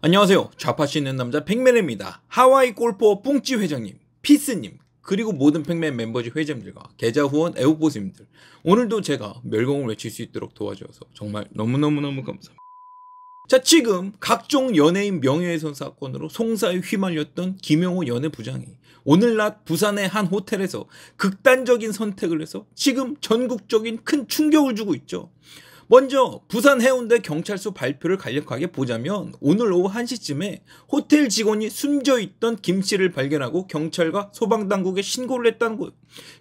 안녕하세요. 좌파씨 있는 남자 팩맨입니다. 하와이 골퍼 뿡찌 회장님, 피스님, 그리고 모든 팩맨 멤버십 회장님들과 계좌 후원 애국보수님들, 오늘도 제가 멸공을 외칠 수 있도록 도와주셔서 정말 너무너무너무 감사합니다. 자, 지금 각종 연예인 명예훼손 사건으로 송사에 휘말렸던 김용호 연예부장이 오늘 낮 부산의 한 호텔에서 극단적인 선택을 해서 지금 전국적인 큰 충격을 주고 있죠. 먼저 부산 해운대 경찰서 발표를 간략하게 보자면 오늘 오후 1시쯤에 호텔 직원이 숨져있던 김 씨를 발견하고 경찰과 소방당국에 신고를 했다는 거예요.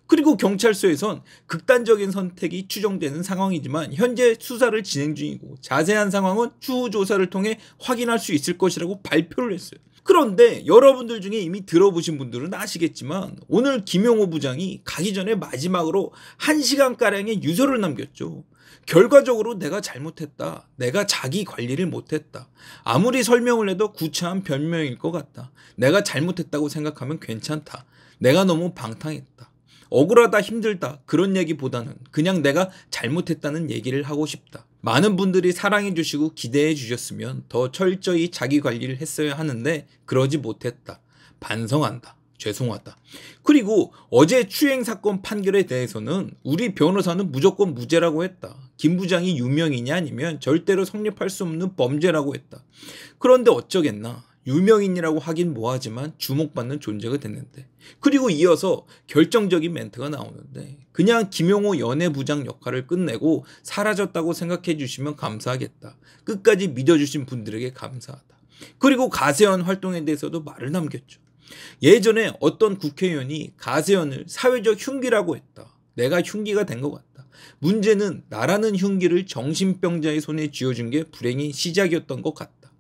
그리고 경찰서에선 극단적인 선택이 추정되는 상황이지만 현재 수사를 진행 중이고 자세한 상황은 추후 조사를 통해 확인할 수 있을 것이라고 발표를 했어요. 그런데 여러분들 중에 이미 들어보신 분들은 아시겠지만 오늘 김용호 부장이 가기 전에 마지막으로 1시간가량의 유서를 남겼죠. 결과적으로 내가 잘못했다. 내가 자기 관리를 못했다. 아무리 설명을 해도 구차한 변명일 것 같다. 내가 잘못했다고 생각하면 괜찮다. 내가 너무 방탕했다. 억울하다, 힘들다. 그런 얘기보다는 그냥 내가 잘못했다는 얘기를 하고 싶다. 많은 분들이 사랑해 주시고 기대해 주셨으면 더 철저히 자기 관리를 했어야 하는데 그러지 못했다. 반성한다. 죄송하다. 그리고 어제 추행 사건 판결에 대해서는 우리 변호사는 무조건 무죄라고 했다. 김 부장이 유명인이 아니면 절대로 성립할 수 없는 범죄라고 했다. 그런데 어쩌겠나. 유명인이라고 하긴 뭐하지만 주목받는 존재가 됐는데. 그리고 이어서 결정적인 멘트가 나오는데 그냥 김용호 연예부장 역할을 끝내고 사라졌다고 생각해 주시면 감사하겠다. 끝까지 믿어주신 분들에게 감사하다. 그리고 가세현 활동에 대해서도 말을 남겼죠. 예전에 어떤 국회의원이 가세현을 사회적 흉기라고 했다. 내가 흉기가 된 것 같다. 문제는 나라는 흉기를 정신병자의 손에 쥐어준 게 불행히 시작이었던 것 같다.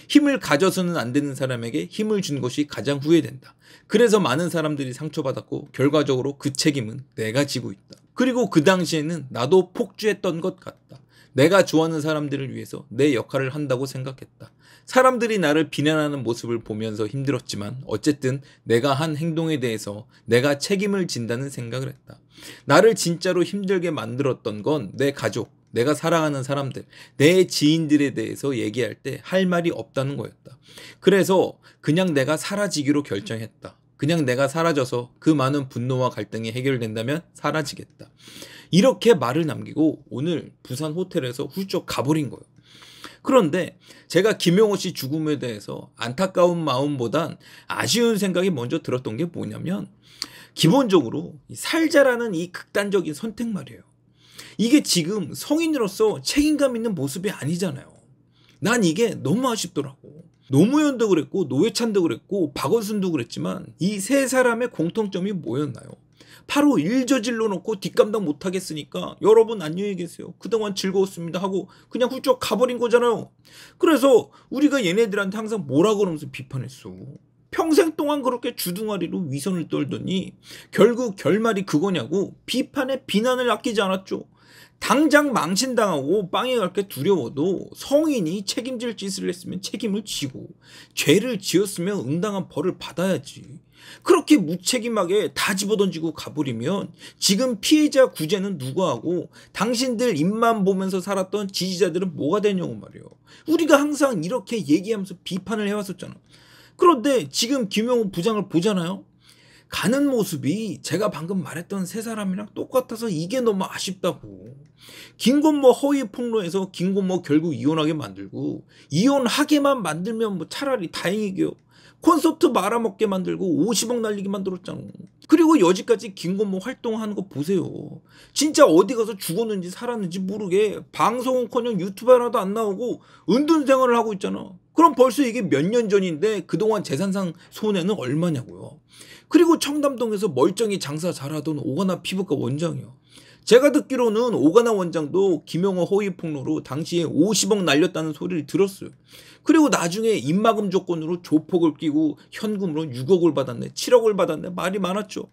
힘을 가져서는 안 되는 사람에게 힘을 준 것이 가장 후회된다. 그래서 많은 사람들이 상처받았고 결과적으로 그 책임은 내가 지고 있다. 그리고 그 당시에는 나도 폭주했던 것 같다. 내가 좋아하는 사람들을 위해서 내 역할을 한다고 생각했다. 사람들이 나를 비난하는 모습을 보면서 힘들었지만 어쨌든 내가 한 행동에 대해서 내가 책임을 진다는 생각을 했다. 나를 진짜로 힘들게 만들었던 건 내 가족, 내가 사랑하는 사람들, 내 지인들에 대해서 얘기할 때 할 말이 없다는 거였다. 그래서 그냥 내가 사라지기로 결정했다. 그냥 내가 사라져서 그 많은 분노와 갈등이 해결된다면 사라지겠다. 이렇게 말을 남기고 오늘 부산 호텔에서 훌쩍 가버린 거예요. 그런데 제가 김용호 씨 죽음에 대해서 안타까운 마음보단 아쉬운 생각이 먼저 들었던 게 뭐냐면 기본적으로 살자라는 이 극단적인 선택 말이에요. 이게 지금 성인으로서 책임감 있는 모습이 아니잖아요. 난 이게 너무 아쉽더라고. 노무현도 그랬고 노회찬도 그랬고 박원순도 그랬지만 이 세 사람의 공통점이 뭐였나요? 바로 일 저질러 놓고 뒷감당 못하겠으니까 여러분 안녕히 계세요. 그동안 즐거웠습니다 하고 그냥 훌쩍 가버린 거잖아요. 그래서 우리가 얘네들한테 항상 뭐라 그러면서 비판했어. 평생 동안 그렇게 주둥아리로 위선을 떨더니 결국 결말이 그거냐고 비판에 비난을 아끼지 않았죠. 당장 망신당하고 빵에 갈 게 두려워도 성인이 책임질 짓을 했으면 책임을 지고 죄를 지었으면 응당한 벌을 받아야지. 그렇게 무책임하게 다 집어던지고 가버리면 지금 피해자 구제는 누가 하고 당신들 입만 보면서 살았던 지지자들은 뭐가 되냐고 말이에요. 우리가 항상 이렇게 얘기하면서 비판을 해왔었잖아. 그런데 지금 김용호 부장을 보잖아요. 가는 모습이 제가 방금 말했던 세 사람이랑 똑같아서 이게 너무 아쉽다고. 김건모 허위 폭로해서 김건모 결국 이혼하게 만들고 이혼하게만 만들면 뭐 차라리 다행이게요. 콘서트 말아먹게 만들고 50억 날리게 만들었잖아. 그리고 여지까지 김건모 활동하는 거 보세요. 진짜 어디 가서 죽었는지 살았는지 모르게 방송은커녕 유튜브 하나도 안 나오고 은둔 생활을 하고 있잖아. 그럼 벌써 이게 몇 년 전인데 그동안 재산상 손해는 얼마냐고요. 그리고 청담동에서 멀쩡히 장사 잘하던 오가나 피부과 원장이요. 제가 듣기로는 오가나 원장도 김용호 허위 폭로로 당시에 50억 날렸다는 소리를 들었어요. 그리고 나중에 입막음 조건으로 조폭을 끼고 현금으로 6억을 받았네, 7억을 받았네 말이 많았죠.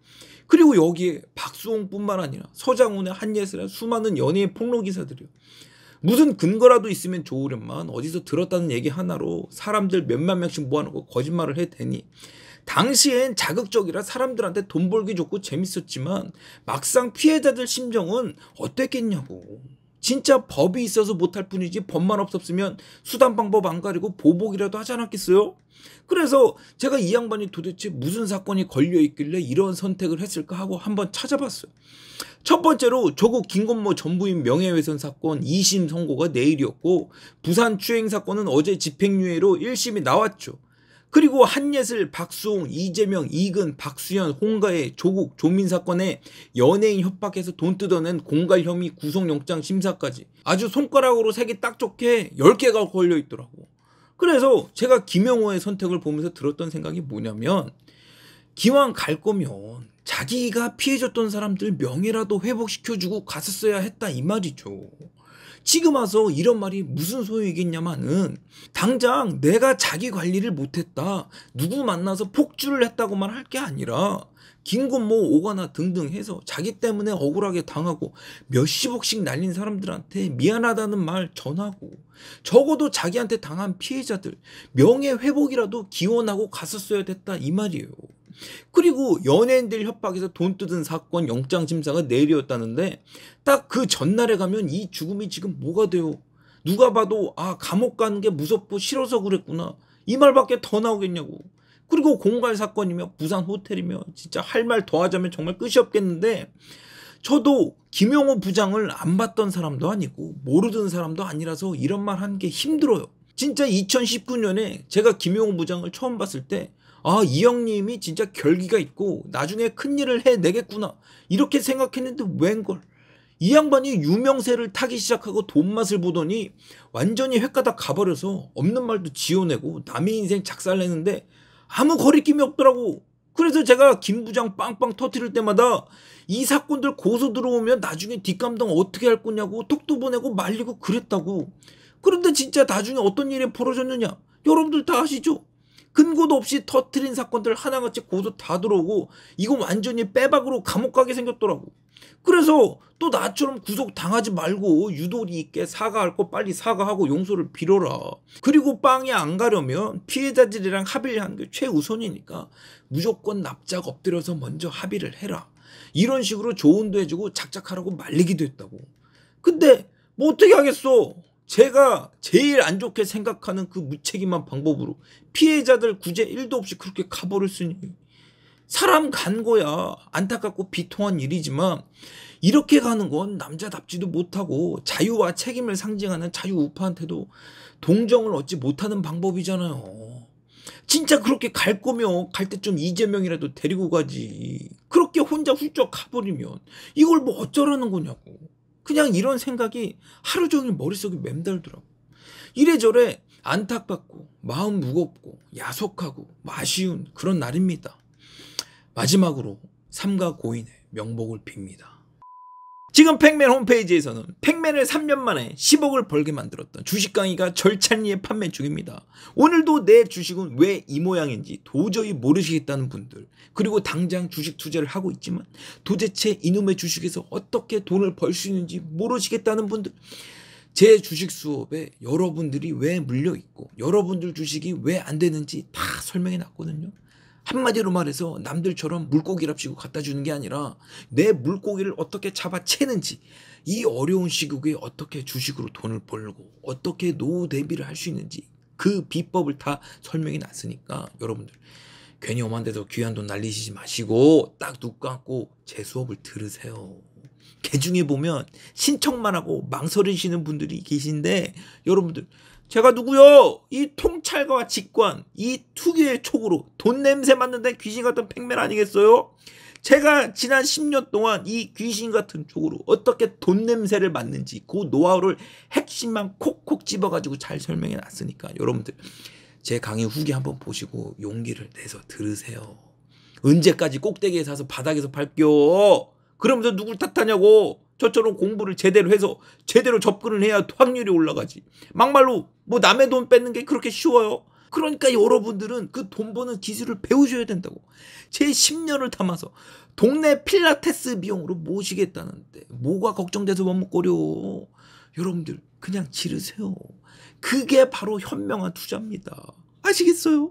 그리고 여기에 박수홍뿐만 아니라 서장훈의 한예슬의 수많은 연예인 폭로 기사들이요. 무슨 근거라도 있으면 좋으련만 어디서 들었다는 얘기 하나로 사람들 몇만 명씩 모아놓고 거짓말을 해대니 당시엔 자극적이라 사람들한테 돈 벌기 좋고 재밌었지만 막상 피해자들 심정은 어땠겠냐고. 진짜 법이 있어서 못할 뿐이지 법만 없었으면 수단 방법 안 가리고 보복이라도 하지 않았겠어요? 그래서 제가 이 양반이 도대체 무슨 사건이 걸려 있길래 이런 선택을 했을까 하고 한번 찾아봤어요. 첫 번째로 조국 김건모 전 부인 명예훼손 사건 2심 선고가 내일이었고, 부산 추행 사건은 어제 집행유예로 1심이 나왔죠. 그리고 한예슬, 박수홍, 이재명, 이근, 박수현, 홍가혜, 조국, 조민 사건에 연예인 협박해서 돈 뜯어낸 공갈 혐의 구속영장 심사까지 아주 손가락으로 세기 딱 좋게 10개가 걸려 있더라고. 그래서 제가 김영호의 선택을 보면서 들었던 생각이 뭐냐면, 기왕 갈 거면 자기가 피해줬던 사람들 명예라도 회복시켜주고 갔었어야 했다 이 말이죠. 지금 와서 이런 말이 무슨 소용이겠냐마는, 당장 내가 자기 관리를 못했다, 누구 만나서 폭주를 했다고만 할 게 아니라 김건모, 오가나 등등 해서 자기 때문에 억울하게 당하고 몇십억씩 날린 사람들한테 미안하다는 말 전하고, 적어도 자기한테 당한 피해자들 명예회복이라도 기원하고 갔었어야 됐다 이 말이에요. 그리고 연예인들 협박해서 돈 뜯은 사건 영장심사가 내일이었다는데, 딱 그 전날에 가면 이 죽음이 지금 뭐가 돼요? 누가 봐도 아, 감옥 가는 게 무섭고 싫어서 그랬구나, 이 말밖에 더 나오겠냐고. 그리고 공갈 사건이며 부산 호텔이며 진짜 할 말 더 하자면 정말 끝이 없겠는데, 저도 김영호 부장을 안 봤던 사람도 아니고 모르던 사람도 아니라서 이런 말 하는 게 힘들어요. 진짜 2019년에 제가 김영호 부장을 처음 봤을 때, 아, 이 형님이 진짜 결기가 있고 나중에 큰일을 해내겠구나 이렇게 생각했는데, 웬걸 이 양반이 유명세를 타기 시작하고 돈맛을 보더니 완전히 횟가닥 가버려서 없는 말도 지어내고 남의 인생 작살내는데 아무 거리낌이 없더라고. 그래서 제가 김 부장 빵빵 터뜨릴 때마다 이 사건들 고소 들어오면 나중에 뒷감당 어떻게 할 거냐고 톡도 보내고 말리고 그랬다고. 그런데 진짜 나중에 어떤 일이 벌어졌느냐 여러분들 다 아시죠? 근거도 없이 터트린 사건들 하나같이 고소 다 들어오고 이거 완전히 빼박으로 감옥 가게 생겼더라고. 그래서 또 나처럼 구속 당하지 말고 유도리 있게 사과할 거 빨리 사과하고 용서를 빌어라. 그리고 빵이 안 가려면 피해자들이랑 합의를 하는 게 최우선이니까 무조건 납작 엎드려서 먼저 합의를 해라. 이런 식으로 조언도 해주고 작작하라고 말리기도 했다고. 근데 뭐 어떻게 하겠어. 제가 제일 안 좋게 생각하는 그 무책임한 방법으로 피해자들 구제 1도 없이 그렇게 가버렸으니 사람 간 거야. 안타깝고 비통한 일이지만 이렇게 가는 건 남자답지도 못하고 자유와 책임을 상징하는 자유우파한테도 동정을 얻지 못하는 방법이잖아요. 진짜 그렇게 갈 거면 갈 때 좀 이재명이라도 데리고 가지. 그렇게 혼자 훌쩍 가버리면 이걸 뭐 어쩌라는 거냐고. 그냥 이런 생각이 하루 종일 머릿속에 맴돌더라고. 이래저래 안타깝고 마음 무겁고 야속하고 아쉬운 그런 날입니다. 마지막으로 삼가 고인의 명복을 빕니다. 지금 팩맨 홈페이지에서는 팩맨을 3년 만에 10억을 벌게 만들었던 주식 강의가 절찬리에 판매 중입니다. 오늘도 내 주식은 왜 이 모양인지 도저히 모르시겠다는 분들, 그리고 당장 주식 투자를 하고 있지만 도대체 이놈의 주식에서 어떻게 돈을 벌 수 있는지 모르시겠다는 분들, 제 주식 수업에 여러분들이 왜 물려있고 여러분들 주식이 왜 안 되는지 다 설명해 놨거든요. 한마디로 말해서 남들처럼 물고기랍시고 갖다 주는 게 아니라 내 물고기를 어떻게 잡아채는지, 이 어려운 시국에 어떻게 주식으로 돈을 벌고 어떻게 노후 대비를 할 수 있는지 그 비법을 다 설명해 놨으니까 여러분들 괜히 엄한 데서 귀한 돈 날리시지 마시고 딱 눈 감고 제 수업을 들으세요. 그 중에 보면 신청만 하고 망설이시는 분들이 계신데, 여러분들 제가 누구요? 이 통찰과 직관, 이 투기의 촉으로 돈 냄새 맡는데 귀신 같은 팩맨 아니겠어요? 제가 지난 10년 동안 이 귀신 같은 촉으로 어떻게 돈 냄새를 맡는지 그 노하우를 핵심만 콕콕 집어가지고 잘 설명해 놨으니까 여러분들 제 강의 후기 한번 보시고 용기를 내서 들으세요. 언제까지 꼭대기에 사서 바닥에서 팔겨? 그러면서 누굴 탓하냐고. 저처럼 공부를 제대로 해서 제대로 접근을 해야 확률이 올라가지. 막말로 뭐 남의 돈 뺏는 게 그렇게 쉬워요? 그러니까 여러분들은 그 돈 버는 기술을 배우셔야 된다고. 제 10년을 담아서 동네 필라테스 비용으로 모시겠다는데 뭐가 걱정돼서 머뭇거려. 여러분들 그냥 지르세요. 그게 바로 현명한 투자입니다. 아시겠어요?